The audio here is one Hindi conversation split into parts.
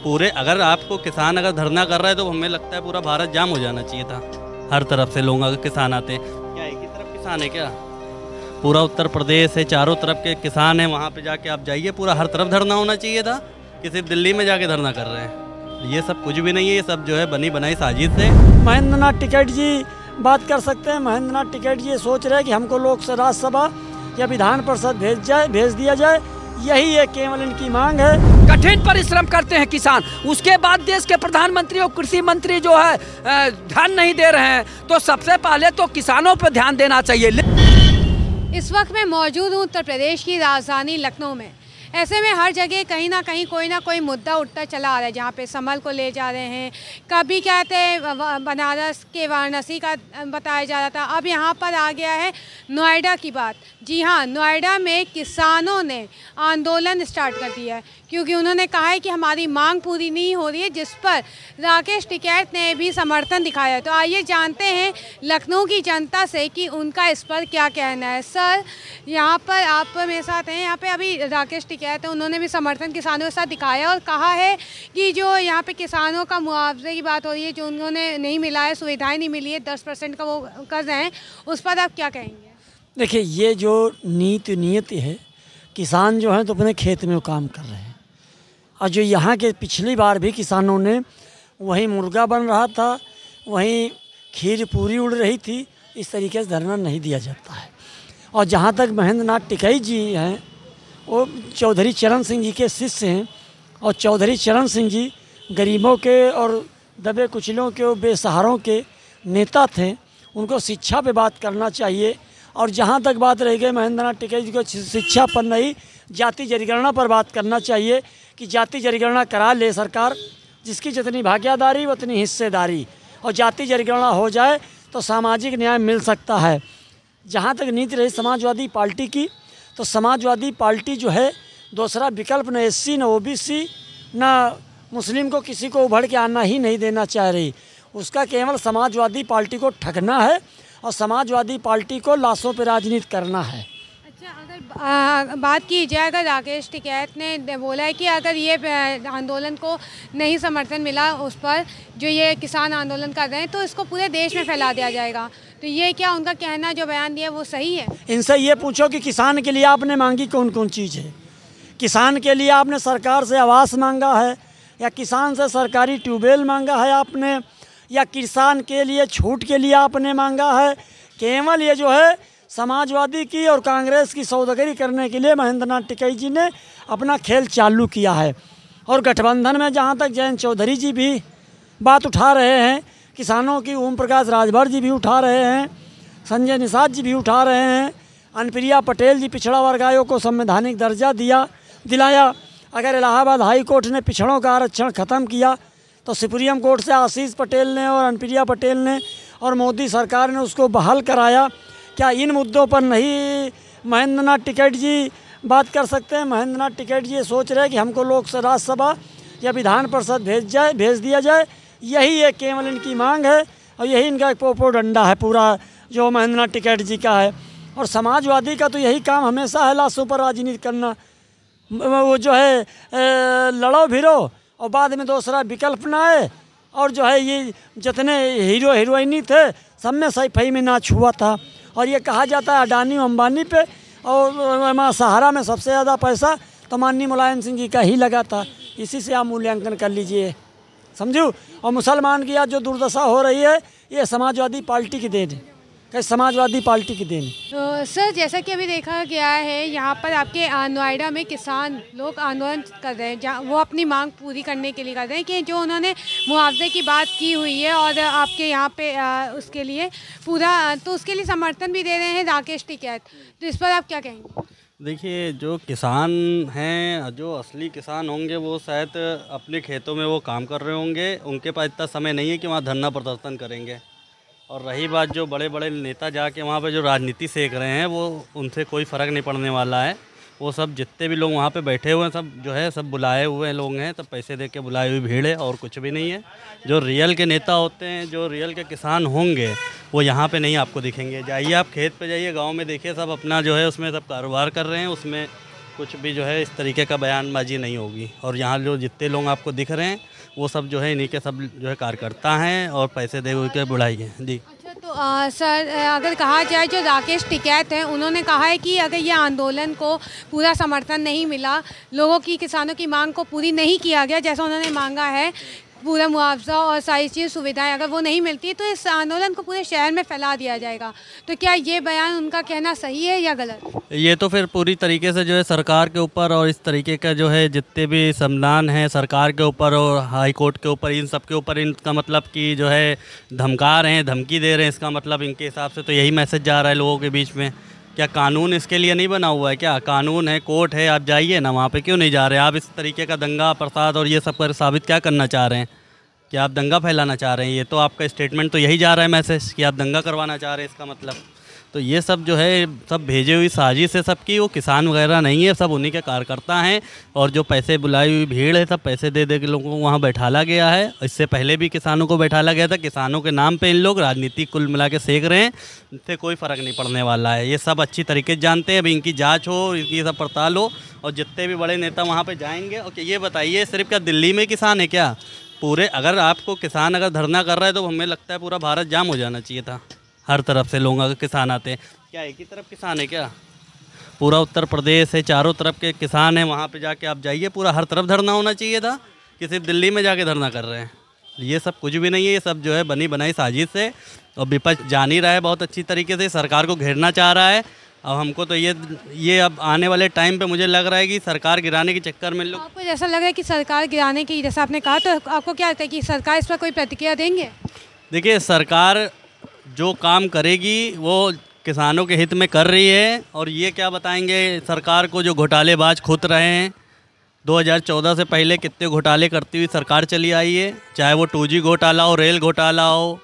पूरे अगर आपको किसान अगर धरना कर रहा है तो हमें लगता है पूरा भारत जाम हो जाना चाहिए था। हर तरफ से लोग अगर किसान आते, क्या एक ही तरफ किसान है क्या? पूरा उत्तर प्रदेश है, चारों तरफ के किसान हैं, वहाँ पे जाके आप जाइए, पूरा हर तरफ धरना होना चाहिए था कि सिर्फ दिल्ली में जाके धरना कर रहे हैं। ये सब कुछ भी नहीं है, ये सब जो है बनी बनाई साजिश है। महेंद्र नाथ टिकैत जी बात कर सकते हैं। महेंद्र नाथ टिकैत जी ये सोच रहे हैं कि हमको राज्यसभा या विधान परिषद भेज दिया जाए, यही एक केवल इनकी मांग है। कठिन परिश्रम करते हैं किसान, उसके बाद देश के प्रधानमंत्री और कृषि मंत्री जो है ध्यान नहीं दे रहे हैं, तो सबसे पहले तो किसानों पर ध्यान देना चाहिए। इस वक्त मैं मौजूद हूँ उत्तर प्रदेश की राजधानी लखनऊ में। ऐसे में हर जगह कहीं ना कहीं कोई ना कोई मुद्दा उठता चला आ रहा है, जहाँ पे समल को ले जा रहे हैं, कभी कहते हैं बनारस के वाराणसी का बताया जा रहा था, अब यहाँ पर आ गया है नोएडा की बात। जी हाँ, नोएडा में किसानों ने आंदोलन स्टार्ट कर दिया है, क्योंकि उन्होंने कहा है कि हमारी मांग पूरी नहीं हो रही है, जिस पर राकेश टिकैत ने भी समर्थन दिखाया। तो आइए जानते हैं लखनऊ की जनता से कि उनका इस पर क्या कहना है। सर, यहाँ पर आप मेरे साथ हैं, यहाँ पे अभी राकेश टिकैत है, उन्होंने भी समर्थन किसानों के साथ दिखाया और कहा है कि जो यहाँ पे किसानों का मुआवजे की बात हो रही है, जो उन्होंने नहीं मिला है, सुविधाएँ नहीं मिली है, 10% का वो कर रहे हैं, उस पर आप क्या कहेंगे? देखिए, ये जो नीति है, किसान जो हैं तो अपने खेत में वो काम कर रहे हैं, और जो यहाँ के पिछली बार भी किसानों ने वहीं मुर्गा बन रहा था, वहीं खीर पूरी उड़ रही थी, इस तरीके से धरना नहीं दिया जाता है। और जहाँ तक महेंद्र नाथ टिकैत जी हैं, वो चौधरी चरण सिंह जी के शिष्य हैं, और चौधरी चरण सिंह जी गरीबों के और दबे कुचलों के और बेसहारों के नेता थे। उनको शिक्षा पे बात करना चाहिए। और जहाँ तक बात रह गई महेंद्र नाथ टिकैत जी को शिक्षा पर नहीं, जाति जनगणना पर बात करना चाहिए कि जाति जनगणना करा ले सरकार, जिसकी जितनी भागीदारी उतनी हिस्सेदारी, और जाति जनगणना हो जाए तो सामाजिक न्याय मिल सकता है। जहाँ तक नीति रही समाजवादी पार्टी की, तो समाजवादी पार्टी जो है दूसरा विकल्प न एससी न ओबीसी न मुस्लिम को किसी को उभर के आना ही नहीं देना चाह रही। उसका केवल समाजवादी पार्टी को ठगना है और समाजवादी पार्टी को लाशों पर राजनीति करना है। अच्छा, अगर बात की जाए, अगर राकेश टिकैत ने बोला है कि अगर ये आंदोलन को नहीं समर्थन मिला, उस पर जो ये किसान आंदोलन कर रहे हैं, तो इसको पूरे देश में फैला दिया जाएगा, तो ये क्या उनका कहना जो बयान दिया वो सही है? इनसे ये पूछो कि किसान के लिए आपने मांगी कौन कौन चीज़ है। किसान के लिए आपने सरकार से आवास मांगा है, या किसान से सरकारी ट्यूबवेल मांगा है आपने, या किसान के लिए छूट के लिए आपने मांगा है? केवल ये जो है समाजवादी की और कांग्रेस की सौदागरी करने के लिए महेंद्र नाथ टिकैत जी ने अपना खेल चालू किया है। और गठबंधन में जहाँ तक जयंत चौधरी जी भी बात उठा रहे हैं, किसानों की ओम प्रकाश राजभर जी भी उठा रहे हैं, संजय निषाद जी भी उठा रहे हैं, अनुप्रिया पटेल जी पिछड़ा वर्ग आयोग को संवैधानिक दर्जा दिलाया। अगर इलाहाबाद हाई कोर्ट ने पिछड़ों का आरक्षण ख़त्म किया, तो सुप्रीम कोर्ट से आशीष पटेल ने और अनुप्रिया पटेल ने और मोदी सरकार ने उसको बहाल कराया। क्या इन मुद्दों पर नहीं महेंद्र नाथ टिकैत जी बात कर सकते हैं? महेंद्र नाथ टिकैत जी ये सोच रहे हैं कि हमको राज्यसभा या विधान परिषद भेज दिया जाए, यही एक केवल इनकी मांग है, और यही इनका एक प्रोपोगंडा है पूरा जो महेंद्र नाथ टिकैत जी का है। और समाजवादी का तो यही काम हमेशा है, लाशों पर राजनीति करना। वो जो है लड़ो भिड़ो और बाद में दूसरा विकल्प ना आए। और जो है ये जितने हीरो हीरोइनी थे सब में सही में नाच हुआ था। और ये कहा जाता है अडानी अंबानी पे, और सहारा में सबसे ज़्यादा पैसा तो माननीय मुलायम सिंह जी का ही लगा था। इसी से आप मूल्यांकन कर लीजिए, समझो। और मुसलमान की आज जो दुर्दशा हो रही है, ये समाजवादी पार्टी की देन है, समाजवादी पार्टी की देन। तो सर, जैसा कि अभी देखा गया है, यहाँ पर आपके नोएडा में किसान लोग आंदोलन कर रहे हैं, जहाँ वो अपनी मांग पूरी करने के लिए कर रहे हैं कि जो उन्होंने मुआवजे की बात की हुई है, और आपके यहाँ पे उसके लिए पूरा, तो उसके लिए समर्थन भी दे रहे हैं राकेश टिकैत। तो इस पर आप क्या कहेंगे? देखिए, जो किसान हैं, जो असली किसान होंगे, वो शायद अपने खेतों में वो काम कर रहे होंगे, उनके पास इतना समय नहीं है कि वहाँ धरना प्रदर्शन करेंगे। और रही बात जो बड़े बड़े नेता जाके वहाँ पे जो राजनीति सेक रहे हैं, वो उनसे कोई फ़र्क नहीं पड़ने वाला है। वो सब जितने भी लोग वहाँ पे बैठे हुए हैं, सब जो है सब बुलाए हुए लोग हैं, सब पैसे दे के बुलाई हुई भीड़ है, और कुछ भी नहीं है। जो रियल के नेता होते हैं, जो रियल के किसान होंगे, वो यहाँ पे नहीं आपको दिखेंगे। जाइए आप खेत पे जाइए, गांव में देखिए, सब अपना जो है उसमें सब कारोबार कर रहे हैं, उसमें कुछ भी जो है इस तरीके का बयानबाजी नहीं होगी। और यहाँ जो जितने लोग आपको दिख रहे हैं वो सब जो है इन्हीं के सब जो है कार्यकर्ता हैं और पैसे दे के बुढ़ाई है जी। अच्छा, तो सर अगर कहा जाए जो राकेश टिकैत हैं उन्होंने कहा है कि अगर ये आंदोलन को पूरा समर्थन नहीं मिला, लोगों की, किसानों की मांग को पूरी नहीं किया गया जैसा उन्होंने मांगा है, पूरा मुआवजा और सारी चीज़ सुविधाएं अगर वो नहीं मिलती तो इस आंदोलन को पूरे शहर में फैला दिया जाएगा। तो क्या ये बयान उनका कहना सही है या गलत? ये तो फिर पूरी तरीके से जो है सरकार के ऊपर और इस तरीके का जो है जितने भी संविधान हैं सरकार के ऊपर और हाई कोर्ट के ऊपर, इन सब के ऊपर इनका मतलब कि जो है धमका रहे हैं, धमकी दे रहे हैं, इसका मतलब इनके हिसाब से तो यही मैसेज जा रहा है लोगों के बीच में। क्या कानून इसके लिए नहीं बना हुआ है? क्या कानून है, कोर्ट है, आप जाइए ना वहाँ पे, क्यों नहीं जा रहे? आप इस तरीके का दंगा प्रसाद और ये सब कर साबित क्या करना चाह रहे हैं? कि आप दंगा फैलाना चाह रहे हैं? ये तो आपका स्टेटमेंट तो यही जा रहा है मैसेज कि आप दंगा करवाना चाह रहे हैं, इसका मतलब। तो ये सब जो है सब भेजे हुई साजिश है सबकी, वो किसान वगैरह नहीं है, सब उन्हीं के कार्यकर्ता हैं। और जो पैसे बुलाई हुई भीड़ है, सब पैसे दे दे के लोगों को वहाँ बैठाला गया है। इससे पहले भी किसानों को बैठाला गया था। किसानों के नाम पे इन लोग राजनीति कुल मिला के सेक रहे हैं, इससे कोई फ़र्क नहीं पड़ने वाला है। ये सब अच्छी तरीके से जानते हैं। अभी इनकी जाँच हो, इनकी सब पड़ताल हो और जितने भी बड़े नेता वहाँ पर जाएंगे। और ये बताइए, सिर्फ क्या दिल्ली में किसान है क्या? पूरे अगर आपको किसान अगर धरना कर रहा है तो हमें लगता है पूरा भारत जाम हो जाना चाहिए था। हर तरफ से लोग अगर किसान आते हैं, क्या एक ही तरफ किसान है क्या? पूरा उत्तर प्रदेश है, चारों तरफ के किसान हैं। वहाँ पे जाके आप जाइए, पूरा हर तरफ धरना होना चाहिए था कि सिर्फ दिल्ली में जाके धरना कर रहे हैं। ये सब कुछ भी नहीं है, ये सब जो है बनी बनाई साजिश है। और विपक्ष जान ही रहा है बहुत अच्छी तरीके से, सरकार को घेरना चाह रहा है। अब हमको तो ये अब आने वाले टाइम पे मुझे लग रहा है कि सरकार गिराने के चक्कर में लोग। आपको जैसा लग रहा है कि सरकार गिराने की, जैसा आपने कहा, तो आपको क्या लगता है कि सरकार इस पर कोई प्रतिक्रिया देंगे? देखिए, सरकार जो काम करेगी वो किसानों के हित में कर रही है। और ये क्या बताएंगे सरकार को, जो घोटालेबाज खुद रहे हैं। 2014 से पहले कितने घोटाले करती हुई सरकार चली आई है, चाहे वो 2G घोटाला हो, रेल घोटाला हो,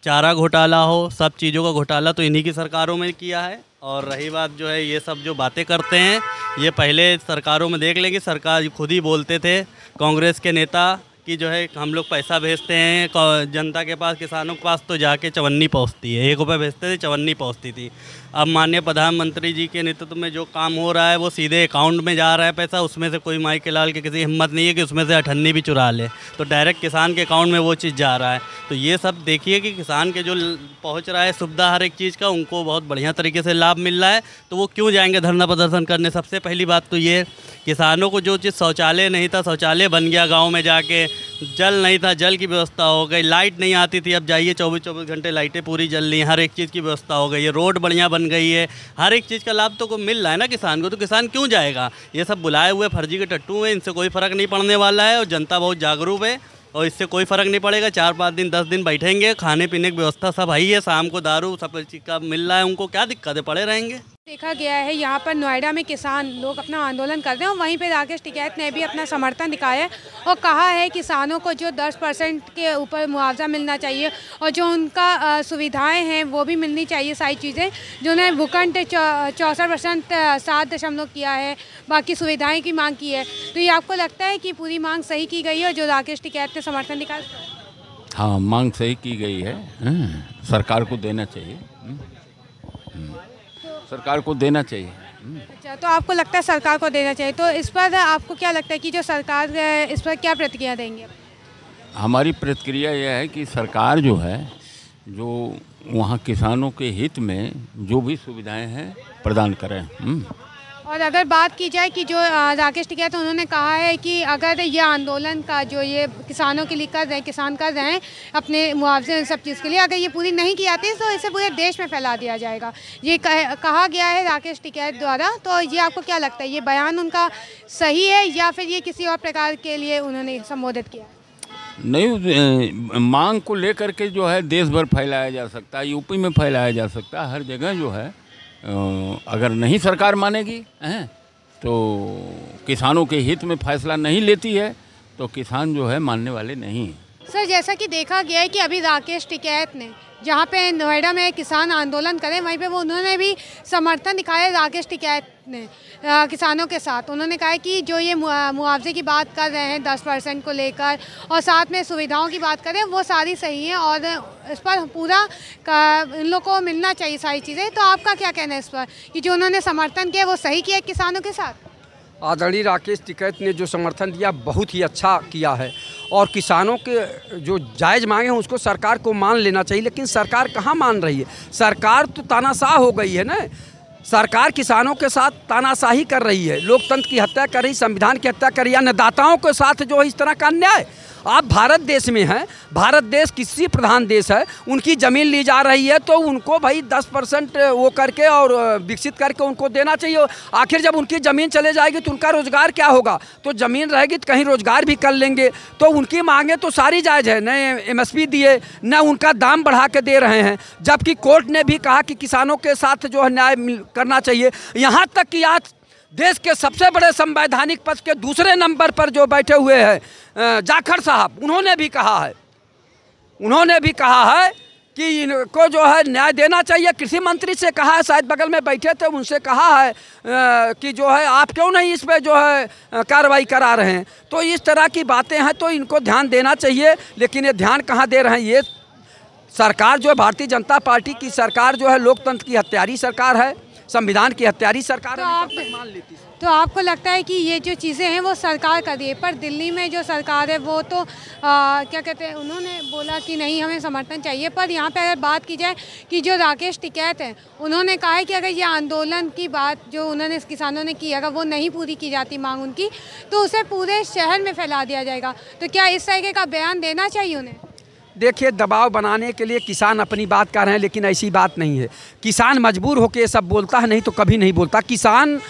चारा घोटाला हो, सब चीज़ों का घोटाला तो इन्हीं की सरकारों में किया है। और रही बात जो है ये सब जो बातें करते हैं, ये पहले सरकारों में देख लेंगे। सरकार खुद ही बोलते थे कांग्रेस के नेता कि जो है हम लोग पैसा भेजते हैं जनता के पास, किसानों के पास तो जाके चवन्नी पहुंचती है। 1 रुपये भेजते थे, चवन्नी पहुंचती थी। अब माननीय प्रधानमंत्री जी के नेतृत्व में जो काम हो रहा है वो सीधे अकाउंट में जा रहा है पैसा। उसमें से कोई माई के लाल की किसी हिम्मत नहीं है कि उसमें से अठन्नी भी चुरा ले, तो डायरेक्ट किसान के अकाउंट में वो चीज़ जा रहा है। तो ये सब देखिए कि किसान के जो पहुंच रहा है सुविधा हर एक चीज़ का, उनको बहुत बढ़िया तरीके से लाभ मिल रहा है। तो वो क्यों जाएंगे धरना प्रदर्शन करने? सबसे पहली बात तो ये, किसानों को जो चीज़ शौचालय नहीं था, शौचालय बन गया गाँव में जाके। जल नहीं था, जल की व्यवस्था हो गई। लाइट नहीं आती थी, अब जाइए 24-24 घंटे लाइटें पूरी जल रही हैं। हर एक चीज़ की व्यवस्था हो गई है, रोड बढ़िया बन गई है। हर एक चीज़ का लाभ तो को मिल रहा है ना किसान को, तो किसान क्यों जाएगा? ये सब बुलाए हुए फर्जी के टट्टू हैं, इनसे कोई फ़र्क नहीं पड़ने वाला है। और जनता बहुत जागरूक है और इससे कोई फ़र्क नहीं पड़ेगा। 4-5 दिन 10 दिन बैठेंगे, खाने पीने की व्यवस्था सब है ही है, शाम को दारू सब चीज़ का मिल रहा है, उनको क्या दिक्कतें पड़े रहेंगे। देखा गया है यहाँ पर नोएडा में किसान लोग अपना आंदोलन कर रहे हैं और वहीं पे राकेश टिकैत ने भी अपना समर्थन दिखाया है और कहा है किसानों को जो 10% के ऊपर मुआवजा मिलना चाहिए और जो उनका सुविधाएं हैं वो भी मिलनी चाहिए, सारी चीज़ें जो उन्हें भूखंड 64% 7 किया है, बाकी सुविधाएं की मांग की है। तो ये आपको लगता है कि पूरी मांग सही की गई है और जो राकेश टिकैत ने समर्थन दिखाया? हाँ, मांग सही की गई है, सरकार को देना चाहिए, सरकार को देना चाहिए। अच्छा, तो आपको लगता है सरकार को देना चाहिए, तो इस पर आपको क्या लगता है कि जो सरकार इस पर क्या प्रतिक्रिया देंगे? हमारी प्रतिक्रिया यह है कि सरकार जो है, जो वहाँ किसानों के हित में जो भी सुविधाएं हैं प्रदान करें। और अगर बात की जाए कि जो राकेश टिकैत उन्होंने कहा है कि अगर ये आंदोलन का जो ये किसानों के लिए कर रहे हैं, किसान कर रहे हैं अपने मुआवजे इन सब चीज़ के लिए, अगर ये पूरी नहीं की जाती तो इसे पूरे देश में फैला दिया जाएगा, ये कहा गया है राकेश टिकैत द्वारा। तो ये आपको क्या लगता है, ये बयान उनका सही है या फिर ये किसी और प्रकार के लिए उन्होंने संबोधित किया? नहीं, मांग को लेकर के जो है देश भर फैलाया जा सकता है, यूपी में फैलाया जा सकता है, हर जगह जो है। अगर नहीं सरकार मानेगी तो किसानों के हित में फैसला नहीं लेती है तो किसान जो है मानने वाले नहीं। सर, जैसा कि देखा गया है कि अभी राकेश टिकैत ने जहाँ पे नोएडा में किसान आंदोलन करें, वहीं पे वो उन्होंने भी समर्थन दिखाया राकेश टिकैत ने किसानों के साथ। उन्होंने कहा कि जो ये मुआवजे की बात कर रहे हैं 10% को लेकर और साथ में सुविधाओं की बात करें, वो सारी सही हैं और इस पर पूरा इन लोग को मिलना चाहिए सारी चीज़ें। तो आपका क्या कहना है इस पर कि जो उन्होंने समर्थन किया वो सही किया किसानों के साथ? आदरणीय राकेश टिकैत ने जो समर्थन दिया बहुत ही अच्छा किया है और किसानों के जो जायज़ मांगे हैं उसको सरकार को मान लेना चाहिए, लेकिन सरकार कहाँ मान रही है? सरकार तो तानाशाह हो गई है ना। सरकार किसानों के साथ तानाशाही कर रही है, लोकतंत्र की हत्या कर रही, संविधान की हत्या कर रही है, अन्नदाताओं के साथ जो है इस तरह का अन्याय। आप भारत देश में हैं, भारत देश कृषि प्रधान देश है, उनकी ज़मीन ली जा रही है तो उनको भाई 10% वो करके और विकसित करके उनको देना चाहिए। आखिर जब उनकी ज़मीन चले जाएगी तो उनका रोज़गार क्या होगा? तो ज़मीन रहेगी तो कहीं रोज़गार भी कर लेंगे। तो उनकी मांगे तो सारी जायज़ है, न MSP दिए न उनका दाम बढ़ा के दे रहे हैं, जबकि कोर्ट ने भी कहा कि किसानों के साथ जो है न्याय करना चाहिए। यहाँ तक कि आज देश के सबसे बड़े संवैधानिक पद के दूसरे नंबर पर जो बैठे हुए हैं जाखड़ साहब, उन्होंने भी कहा है कि इनको जो है न्याय देना चाहिए। कृषि मंत्री से कहा है, शायद बगल में बैठे थे, उनसे कहा है कि जो है आप क्यों नहीं इस पे जो है कार्रवाई करा रहे हैं। तो इस तरह की बातें हैं तो इनको ध्यान देना चाहिए, लेकिन ये ध्यान कहाँ दे रहे हैं? ये सरकार जो है भारतीय जनता पार्टी की सरकार जो है लोकतंत्र की हत्यारी सरकार है, संविधान की हत्यारी सरकार है, मान लेती है। तो आपको लगता है कि ये जो चीज़ें हैं वो सरकार कर रही है, पर दिल्ली में जो सरकार है वो तो क्या कहते हैं, उन्होंने बोला कि नहीं हमें समर्थन चाहिए। पर यहाँ पे अगर बात की जाए कि जो राकेश टिकैत हैं, उन्होंने कहा है कि अगर ये आंदोलन की बात जो उन्होंने किसानों ने की, अगर वो नहीं पूरी की जाती मांग उनकी, तो उसे पूरे शहर में फैला दिया जाएगा। तो क्या इस तरीके का बयान देना चाहिए उन्हें? देखिए, दबाव बनाने के लिए किसान अपनी बात कर रहे हैं, लेकिन ऐसी बात नहीं है। किसान मजबूर होकर ये सब बोलता है, नहीं तो कभी नहीं बोलता। किसान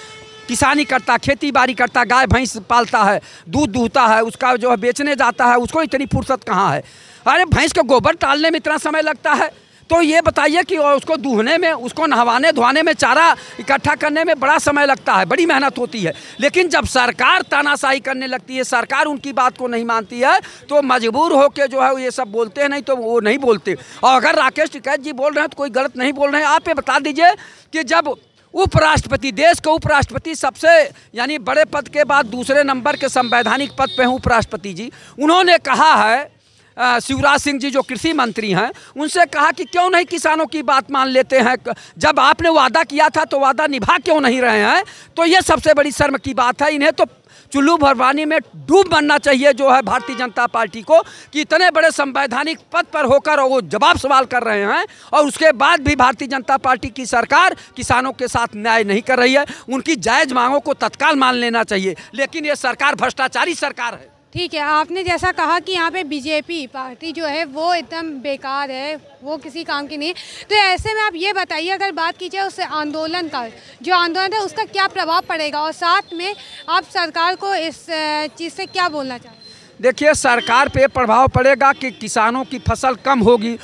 किसानी करता, खेती बाड़ी करता, गाय भैंस पालता है, दूध दूहता है, उसका जो है बेचने जाता है, उसको इतनी फुर्सत कहाँ है? अरे भैंस को गोबर डालने में इतना समय लगता है, तो ये बताइए कि उसको दूहने में, उसको नहवाने धोने में, चारा इकट्ठा करने में बड़ा समय लगता है, बड़ी मेहनत होती है। लेकिन जब सरकार तानाशाही करने लगती है, सरकार उनकी बात को नहीं मानती है, तो मजबूर होकर जो है ये सब बोलते हैं, नहीं तो वो नहीं बोलते। और अगर राकेश टिकैत जी बोल रहे हैं तो कोई गलत नहीं बोल रहे हैं। आप ये बता दीजिए कि जब उपराष्ट्रपति, देश के उपराष्ट्रपति सबसे यानी बड़े पद के बाद दूसरे नंबर के संवैधानिक पद पे हैं उपराष्ट्रपति जी, उन्होंने कहा है, शिवराज सिंह जी जो कृषि मंत्री हैं, उनसे कहा कि क्यों नहीं किसानों की बात मान लेते हैं, जब आपने वादा किया था तो वादा निभा क्यों नहीं रहे हैं? तो ये सबसे बड़ी शर्म की बात है। इन्हें तो चुल्लू भरवानी में डूब मरना चाहिए जो है भारतीय जनता पार्टी को, कि इतने बड़े संवैधानिक पद पर होकर वो जवाब सवाल कर रहे हैं और उसके बाद भी भारतीय जनता पार्टी की सरकार किसानों के साथ न्याय नहीं कर रही है। उनकी जायज़ मांगों को तत्काल मान लेना चाहिए, लेकिन ये सरकार भ्रष्टाचारी सरकार है। ठीक है, आपने जैसा कहा कि यहाँ पे बीजेपी पार्टी जो है वो एकदम बेकार है, वो किसी काम की नहीं है। तो ऐसे में आप ये बताइए, अगर बात की जाए उस आंदोलन का, जो आंदोलन है उसका क्या प्रभाव पड़ेगा, और साथ में आप सरकार को इस चीज़ से क्या बोलना चाहते हैं? देखिए, सरकार पे प्रभाव पड़ेगा कि किसानों की फसल कम होगी,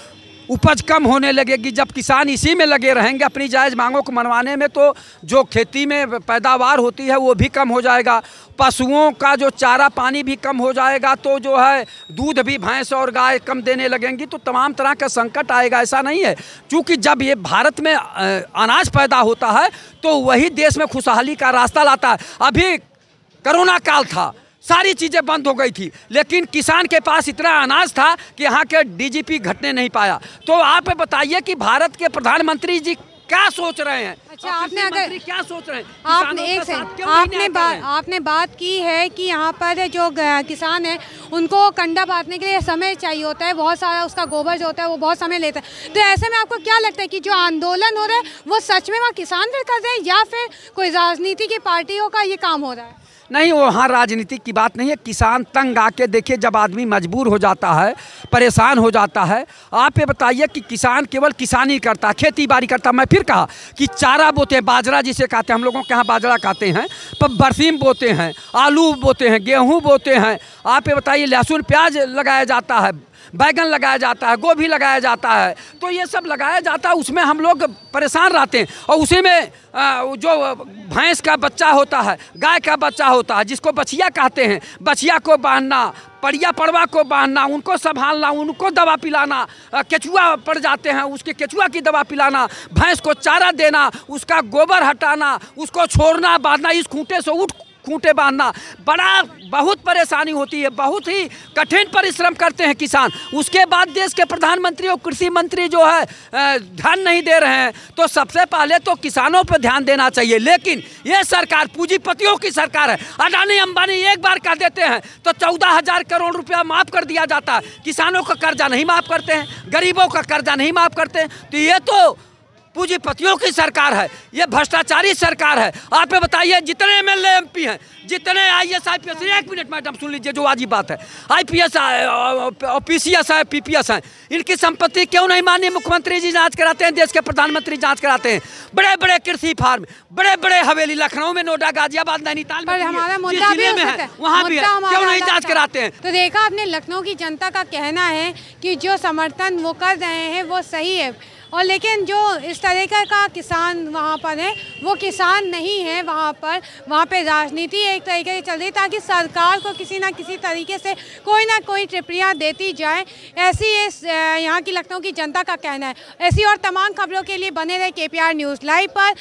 उपज कम होने लगेगी। जब किसान इसी में लगे रहेंगे अपनी जायज़ मांगों को मनवाने में, तो जो खेती में पैदावार होती है वो भी कम हो जाएगा, पशुओं का जो चारा पानी भी कम हो जाएगा, तो जो है दूध भी भैंस और गाय कम देने लगेंगी, तो तमाम तरह का संकट आएगा। ऐसा नहीं है, क्योंकि जब ये भारत में अनाज पैदा होता है तो वही देश में खुशहाली का रास्ता लाता है। अभी कोरोना काल था, सारी चीज़ें बंद हो गई थी, लेकिन किसान के पास इतना अनाज था कि यहाँ के DGP घटने नहीं पाया। तो आप बताइए कि भारत के प्रधानमंत्री जी क्या सोच रहे हैं? अच्छा, आपने अगर क्या सोच रहे हैं? आपने बात की है कि यहाँ पर जो किसान है उनको कंडा बांटने के लिए समय चाहिए होता है, बहुत सारा उसका गोबर जो होता है वो बहुत समय लेता है। तो ऐसे में आपको क्या लगता है कि जो आंदोलन हो रहा है वो सच में वहाँ किसान फिर कर रहे हैं या फिर कोई राजनीति की पार्टियों का ये काम हो रहा है? नहीं, वहाँ राजनीति की बात नहीं है। किसान तंग आके देखिए, जब आदमी मजबूर हो जाता है, परेशान हो जाता है। आप ये बताइए कि किसान केवल किसानी करता, खेती बाड़ी करता। मैं फिर कहा कि चारा बोते हैं, बाजरा जिसे कहते हैं, हम लोगों के यहाँ बाजरा कहते हैं, पर बरसीम बोते हैं, आलू बोते हैं, गेहूँ बोते हैं। आप ये बताइए, लहसुन प्याज लगाया जाता है, बैगन लगाया जाता है, गोभी लगाया जाता है, तो ये सब लगाया जाता है, उसमें हम लोग परेशान रहते हैं। और उसी में जो भैंस का बच्चा होता है, गाय का बच्चा होता है, जिसको बछिया कहते हैं, बछिया को बांधना, पड़िया पड़वा को बांधना, उनको संभालना, उनको दवा पिलाना, केचुआ पड़ जाते हैं उसके केचुआ की दवा पिलाना, भैंस को चारा देना, उसका गोबर हटाना, उसको छोड़ना, बांधना, इस खूंटे से उठ खूंटे बांधना, बहुत परेशानी होती है, बहुत ही कठिन परिश्रम करते हैं किसान। उसके बाद देश के प्रधानमंत्री और कृषि मंत्री जो है ध्यान नहीं दे रहे हैं। तो सबसे पहले तो किसानों पर ध्यान देना चाहिए, लेकिन ये सरकार पूंजीपतियों की सरकार है। अडानी अंबानी एक बार कह देते हैं तो 14,000 करोड़ रुपया माफ़ कर दिया जाता है, किसानों का कर्जा नहीं माफ़ करते हैं, गरीबों का कर्जा नहीं माफ़ करते हैं। तो ये तो पूंजीपतियों की सरकार है, ये भ्रष्टाचारी सरकार है। आप बताइए, जितने एमएलए एमपी हैं, जितने आईएएस आईपीएस, एक मिनट मैडम सुन लीजिए जो वाजिब बात है, आईपीएस पीसीएस है, पीपीएस हैं, इनकी संपत्ति क्यों नहीं माननीय मुख्यमंत्री जी जांच कराते हैं, देश के प्रधानमंत्री जांच कराते हैं। बड़े बड़े कृषि फार्म, बड़े बड़े हवेली, लखनऊ में, नोएडा, गाजियाबाद, नैनीताल में, हमारा मुद्दा भी है, वहाँ भी है, क्यों नहीं जाँच कराते हैं? तो देखा आपने, लखनऊ की जनता का कहना है कि जो समर्थन वो कर रहे हैं वो सही है, और लेकिन जो इस तरीके का किसान वहाँ पर है वो किसान नहीं है। वहाँ पे राजनीति एक तरीके से चल रही है ताकि सरकार को किसी ना किसी तरीके से कोई ना कोई टिप्पणियाँ देती जाए, ऐसी यहाँ की लखनऊ की जनता का कहना है। ऐसी और तमाम खबरों के लिए बने रहे KPR न्यूज़ लाइव पर।